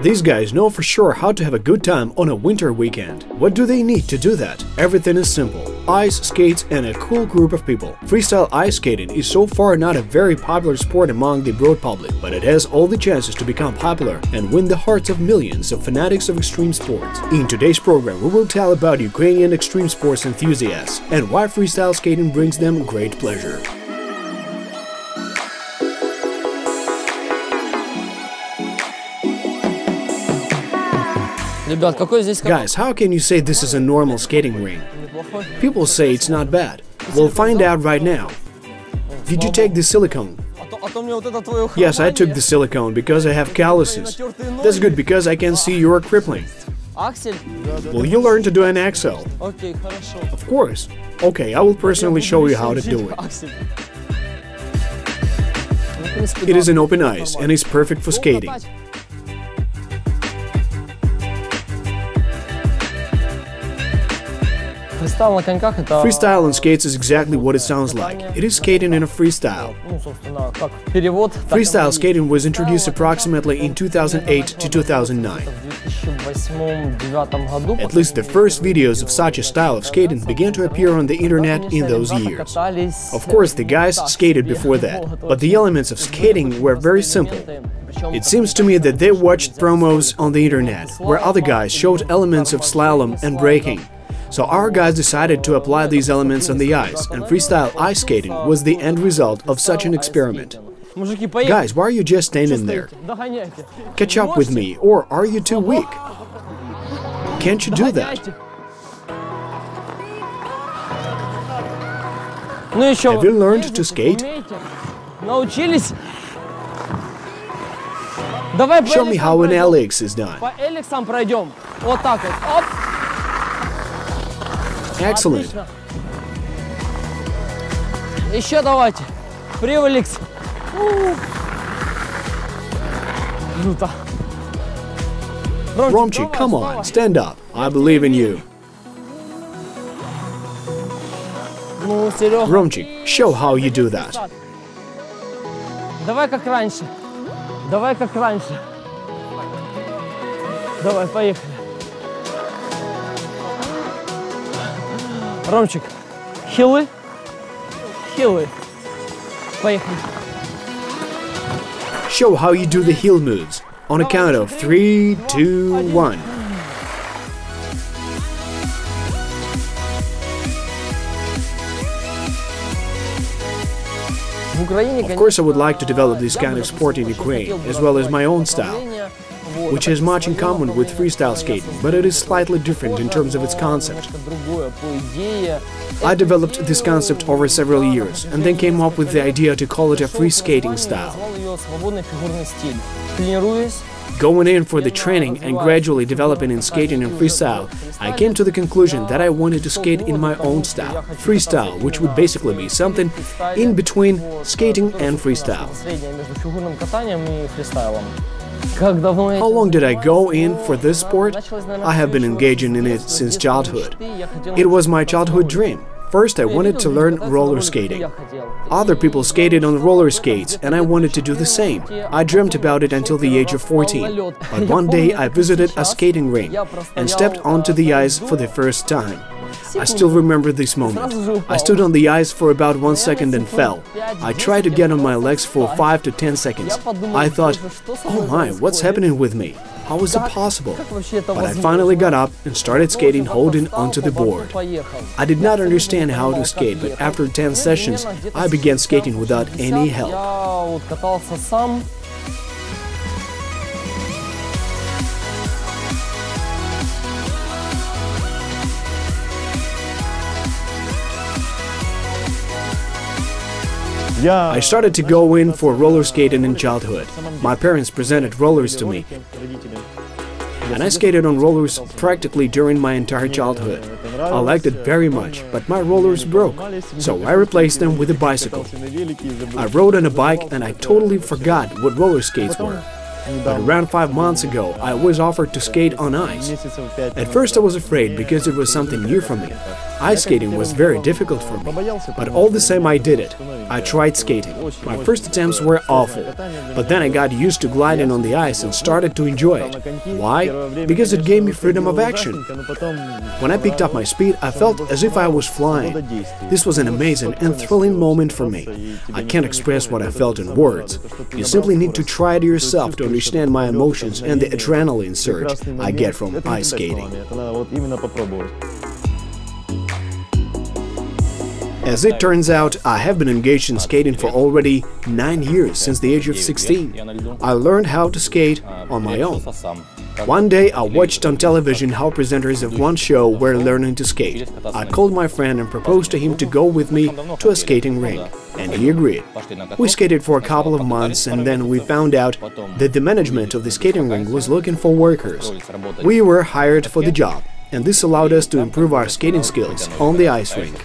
These guys know for sure how to have a good time on a winter weekend. What do they need to do that? Everything is simple: ice skates and a cool group of people. Freestyle ice skating is so far not a very popular sport among the broad public, but it has all the chances to become popular and win the hearts of millions of fanatics of extreme sports. In today's program, we will tell about Ukrainian extreme sports enthusiasts and why freestyle skating brings them great pleasure. Guys, how can you say this is a normal skating ring? People say it's not bad. We'll find out right now. Did you take the silicone? Yes, I took the silicone because I have calluses. That's good because I can see you're crippling. Will you learn to do an axel? Of course. Okay, I will personally show you how to do it. It is an open ice and is perfect for skating. Freestyle on skates is exactly what it sounds like. It is skating in a freestyle. Freestyle skating was introduced approximately in 2008 to 2009. At least the first videos of such a style of skating began to appear on the internet in those years. Of course, the guys skated before that, but the elements of skating were very simple. It seems to me that they watched promos on the internet, where other guys showed elements of slalom and braking. So our guys decided to apply these elements on the ice, and freestyle ice skating was the end result of such an experiment. Guys, why are you just standing there? Catch up with me, or are you too weak? Can't you do that? Have you learned to skate? Show me how an LX is done. Excellent. Еще давайте. Привлекс. Romchik, come on, stand up. I believe in you. Romchik, show how you do that. Давай как раньше. Давай как раньше. Давай, поехали. Ромчик, хилы, хилы. Поехали. Show how you do the heel moves. On a count of 3, 2, 1. Of course, I would like to develop this kind of sport in Ukraine, as well as my own style, which has much in common with freestyle skating, but it is slightly different in terms of its concept. I developed this concept over several years, and then came up with the idea to call it a free skating style. Going in for the training and gradually developing in skating and freestyle, I came to the conclusion that I wanted to skate in my own style, freestyle, which would basically be something in between skating and freestyle. How long did I go in for this sport? I have been engaging in it since childhood. It was my childhood dream. First, I wanted to learn roller skating. Other people skated on roller skates, and I wanted to do the same. I dreamt about it until the age of 14. But one day I visited a skating rink and stepped onto the ice for the first time. I still remember this moment. I stood on the ice for about 1 second and fell. I tried to get on my legs for 5 to 10 seconds. I thought, oh my, what's happening with me? How is it possible? But I finally got up and started skating holding onto the board. I did not understand how to skate, but after 10 sessions, I began skating without any help. I started to go in for roller skating in childhood. My parents presented rollers to me, and I skated on rollers practically during my entire childhood. I liked it very much, but my rollers broke, so I replaced them with a bicycle. I rode on a bike and I totally forgot what roller skates were. But around 5 months ago, I was offered to skate on ice. At first I was afraid because it was something new for me. Ice skating was very difficult for me, but all the same I did it. I tried skating. My first attempts were awful, but then I got used to gliding on the ice and started to enjoy it. Why? Because it gave me freedom of action. When I picked up my speed, I felt as if I was flying. This was an amazing and thrilling moment for me. I can't express what I felt in words. You simply need to try it yourself to understand my emotions and the adrenaline surge I get from ice skating. As it turns out, I have been engaged in skating for already 9 years, since the age of 16. I learned how to skate on my own. One day I watched on television how presenters of one show were learning to skate. I called my friend and proposed to him to go with me to a skating rink, and he agreed. We skated for a couple of months, and then we found out that the management of the skating rink was looking for workers. We were hired for the job, and this allowed us to improve our skating skills on the ice rink.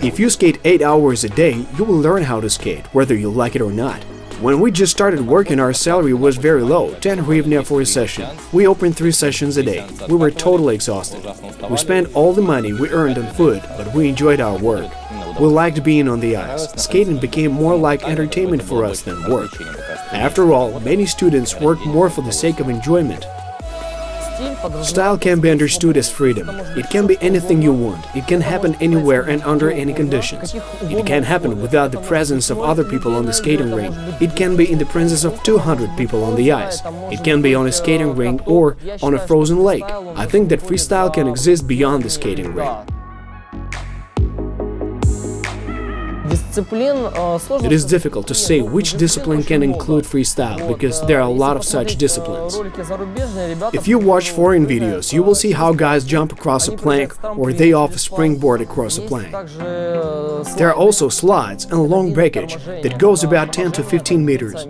If you skate 8 hours a day, you will learn how to skate, whether you like it or not. When we just started working, our salary was very low, 10 hryvnia for a session. We opened 3 sessions a day. We were totally exhausted. We spent all the money we earned on food, but we enjoyed our work. We liked being on the ice. Skating became more like entertainment for us than work. After all, many students work more for the sake of enjoyment. Style can be understood as freedom. It can be anything you want. It can happen anywhere and under any conditions. It can happen without the presence of other people on the skating rink. It can be in the presence of 200 people on the ice. It can be on a skating rink or on a frozen lake. I think that freestyle can exist beyond the skating rink. It is difficult to say which discipline can include freestyle, because there are a lot of such disciplines. If you watch foreign videos, you will see how guys jump across a plank or they off a springboard across a plank. There are also slides and long breakage that goes about 10 to 15 meters.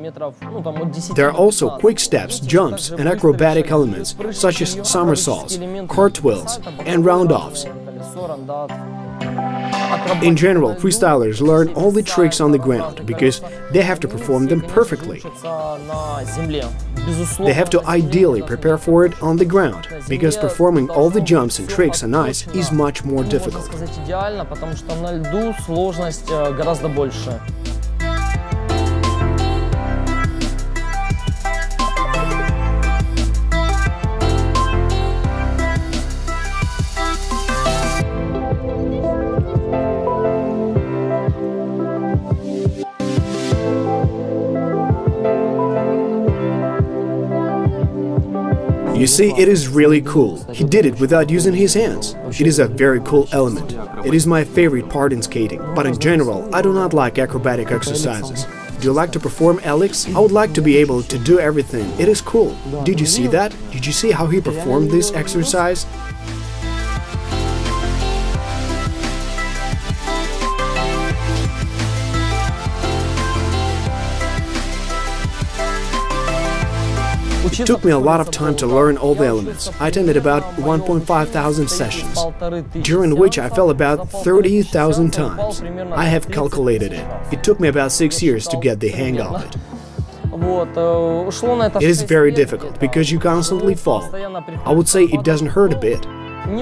There are also quick steps, jumps and acrobatic elements such as somersaults, cartwheels and round-offs. In general, freestylers learn all the tricks on the ground because they have to perform them perfectly. They have to ideally prepare for it on the ground, because performing all the jumps and tricks on ice is much more difficult. You see, it is really cool. He did it without using his hands. It is a very cool element. It is my favorite part in skating, but in general, I do not like acrobatic exercises. Do you like to perform, Alex? I would like to be able to do everything. It is cool. Did you see that? Did you see how he performed this exercise? It took me a lot of time to learn all the elements. I attended about 1,500 sessions, during which I fell about 30,000 times. I have calculated it. It took me about 6 years to get the hang of it. It is very difficult because you constantly fall. I would say it doesn't hurt a bit.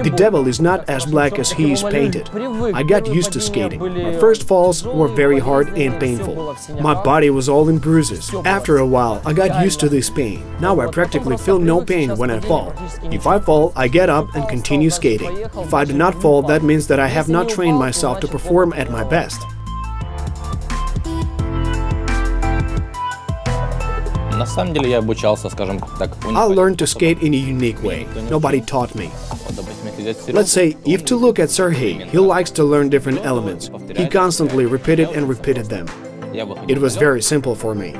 The devil is not as black as he is painted. I got used to skating. My first falls were very hard and painful. My body was all in bruises. After a while, I got used to this pain. Now I practically feel no pain when I fall. If I fall, I get up and continue skating. If I do not fall, that means that I have not trained myself to perform at my best. I learned to skate in a unique way. Nobody taught me. Let's say, if to look at Sergey, he likes to learn different elements. He constantly repeated and repeated them. It was very simple for me.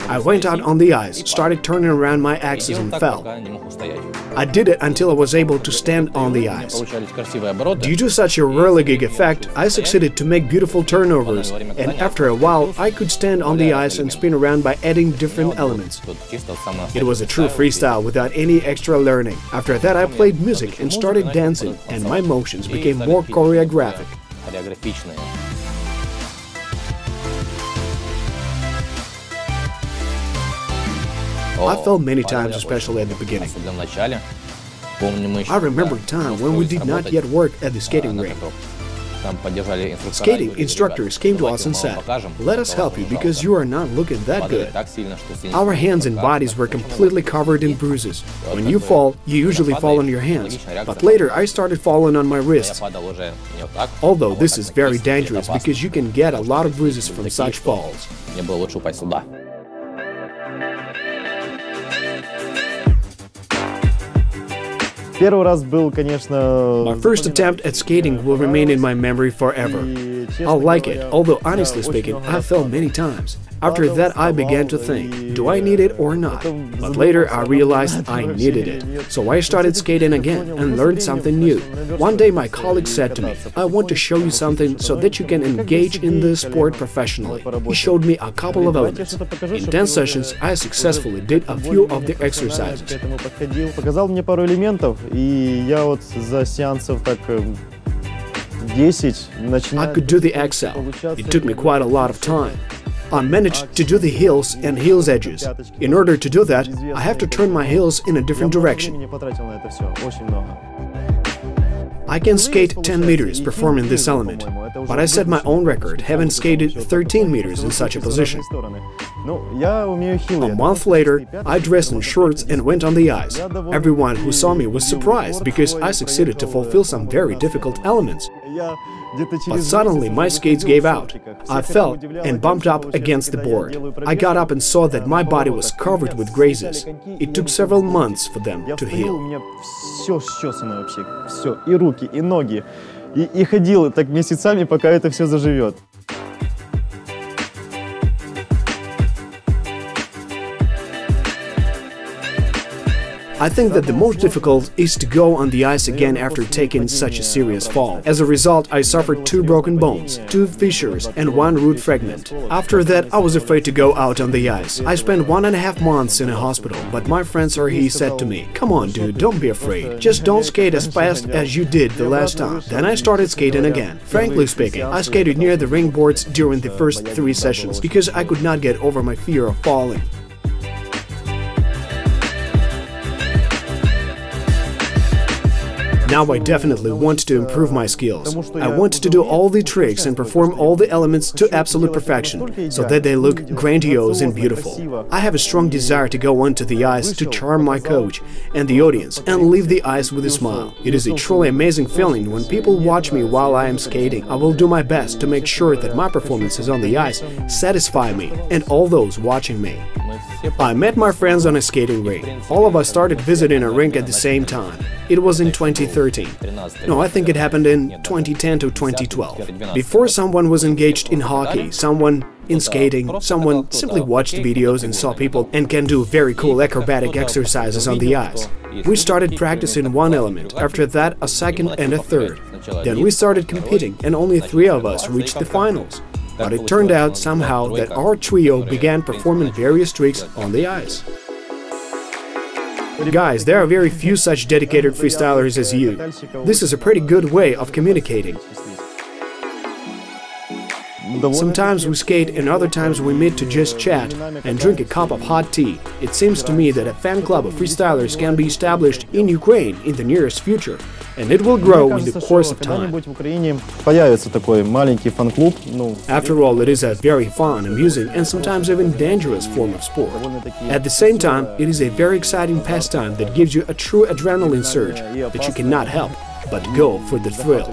I went out on the ice, started turning around my axis and fell. I did it until I was able to stand on the ice. Due to such a whirligig effect, I succeeded to make beautiful turnovers, and after a while I could stand on the ice and spin around by adding different elements. It was a true freestyle without any extra learning. After that I played music and started dancing, and my motions became more choreographic. I fell many times, especially at the beginning. I remember a time when we did not yet work at the skating rink. Skating instructors came to us and said, "Let us help you because you are not looking that good." Our hands and bodies were completely covered in bruises. When you fall, you usually fall on your hands, but later I started falling on my wrists. Although this is very dangerous because you can get a lot of bruises from such falls. My first attempt at skating will remain in my memory forever. I'll like it, although honestly speaking, I fell many times. After that, I began to think, do I need it or not? But later I realized I needed it. So I started skating again and learned something new. One day my colleague said to me, "I want to show you something so that you can engage in this sport professionally." He showed me a couple of elements. In 10 sessions, I successfully did a few of the exercises. I could do the axel. It took me quite a lot of time. I managed to do the heels and heels edges. In order to do that, I have to turn my heels in a different direction. I can skate 10 meters performing this element, but I set my own record, having skated 13 meters in such a position. A month later, I dressed in shorts and went on the ice. Everyone who saw me was surprised because I succeeded to fulfill some very difficult elements. But suddenly my skates gave out. I fell and bumped up against the board. I got up and saw that my body was covered with grazes. It took several months for them to heal. I think that the most difficult is to go on the ice again after taking such a serious fall. As a result, I suffered 2 broken bones, 2 fissures and 1 root fragment. After that, I was afraid to go out on the ice. I spent 1.5 months in a hospital, but my friend Serhiy said to me, "Come on, dude, don't be afraid. Just don't skate as fast as you did the last time." Then I started skating again. Frankly speaking, I skated near the ring boards during the first 3 sessions because I could not get over my fear of falling. Now I definitely want to improve my skills. I want to do all the tricks and perform all the elements to absolute perfection, so that they look grandiose and beautiful. I have a strong desire to go onto the ice to charm my coach and the audience and leave the ice with a smile. It is a truly amazing feeling when people watch me while I am skating. I will do my best to make sure that my performances on the ice satisfy me and all those watching me. I met my friends on a skating rink. All of us started visiting a rink at the same time. It was in 2013. No, I think it happened in 2010 to 2012. Before, someone was engaged in hockey, someone in skating, someone simply watched videos and saw people and can do very cool acrobatic exercises on the ice. We started practicing one element, after that a second and a third. Then we started competing and only 3 of us reached the finals. But it turned out somehow that our trio began performing various tricks on the ice. Guys, there are very few such dedicated freestylers as you. This is a pretty good way of communicating. Sometimes we skate and other times we meet to just chat and drink a cup of hot tea. It seems to me that a fan club of freestylers can be established in Ukraine in the nearest future, and it will grow in the course of time. After all, it is a very fun, amusing and sometimes even dangerous form of sport. At the same time, it is a very exciting pastime that gives you a true adrenaline surge that you cannot help but go for the thrill.